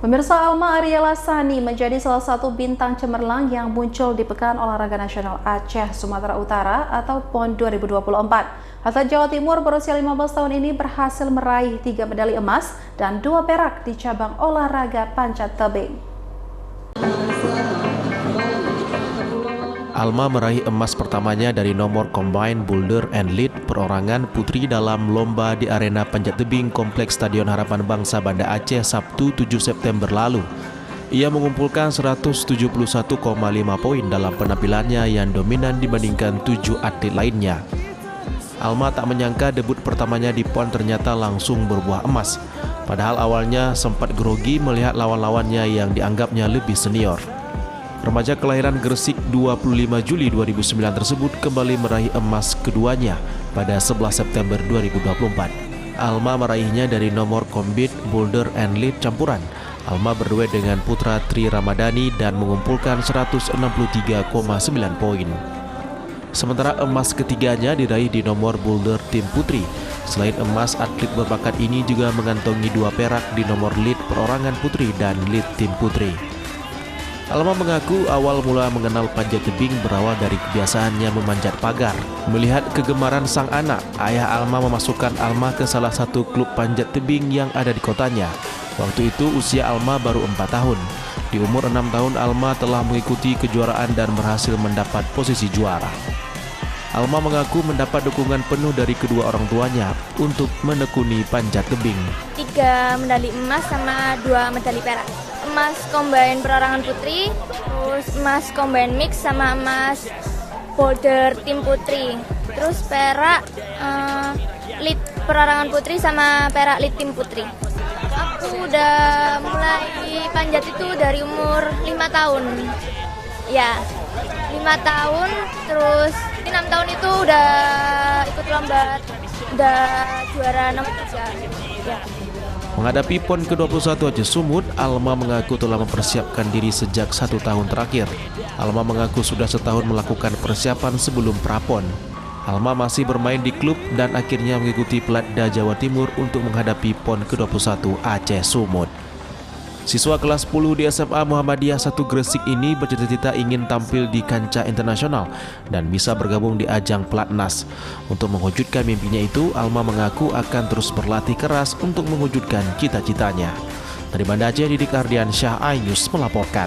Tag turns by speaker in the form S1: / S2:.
S1: Pemirsa, Alma Ariela Sani menjadi salah satu bintang cemerlang yang muncul di Pekan Olahraga Nasional Aceh Sumatera Utara atau PON 2024. Atlet Jawa Timur berusia 15 tahun ini berhasil meraih 3 medali emas dan 2 perak di cabang olahraga panjat tebing.
S2: Alma meraih emas pertamanya dari nomor Combined Boulder and Lead perorangan putri dalam lomba di arena panjat tebing Kompleks Stadion Harapan Bangsa Banda Aceh Sabtu 7 September lalu. Ia mengumpulkan 171,5 poin dalam penampilannya yang dominan dibandingkan 7 atlet lainnya. Alma tak menyangka debut pertamanya di PON ternyata langsung berbuah emas. Padahal awalnya sempat grogi melihat lawan-lawannya yang dianggapnya lebih senior. Remaja kelahiran Gresik 25 Juli 2009 tersebut kembali meraih emas keduanya pada 11 September 2024. Alma meraihnya dari nomor Combined Boulder and Lead campuran. Alma berduet dengan putra Tri Ramadhani dan mengumpulkan 163,9 poin. Sementara emas ketiganya diraih di nomor boulder tim putri. Selain emas, atlet berbakat ini juga mengantongi 2 perak di nomor lead perorangan putri dan lead tim putri. Alma mengaku awal mula mengenal panjat tebing berawal dari kebiasaannya memanjat pagar. Melihat kegemaran sang anak, ayah Alma memasukkan Alma ke salah satu klub panjat tebing yang ada di kotanya. Waktu itu usia Alma baru 4 tahun. Di umur 6 tahun Alma telah mengikuti kejuaraan dan berhasil mendapat posisi juara. Alma mengaku mendapat dukungan penuh dari kedua orang tuanya untuk menekuni panjat tebing.
S3: 3 medali emas sama 2 medali perak. Emas combine perorangan putri, terus emas combine mix sama emas boulder tim putri. Terus perak lead perorangan putri sama perak lead tim putri. Aku udah mulai panjat itu dari umur 5 tahun. Ya, 5 tahun, terus 6 tahun itu udah ikut lomba, udah juara nomor 3. Ya.
S2: Menghadapi PON ke-21 Aceh Sumut, Alma mengaku telah mempersiapkan diri sejak 1 tahun terakhir. Alma mengaku sudah setahun melakukan persiapan sebelum pra-PON. Alma masih bermain di klub dan akhirnya mengikuti Pelatda Jawa Timur untuk menghadapi PON ke-21 Aceh Sumut. Siswa kelas 10 di SMA Muhammadiyah 1 Gresik ini bercita-cita ingin tampil di kancah internasional dan bisa bergabung di ajang Pelatnas. Untuk mewujudkan mimpinya itu, Alma mengaku akan terus berlatih keras untuk mewujudkan cita-citanya. Dari Banda Aceh, Didik Ardiansyah, iNews melaporkan.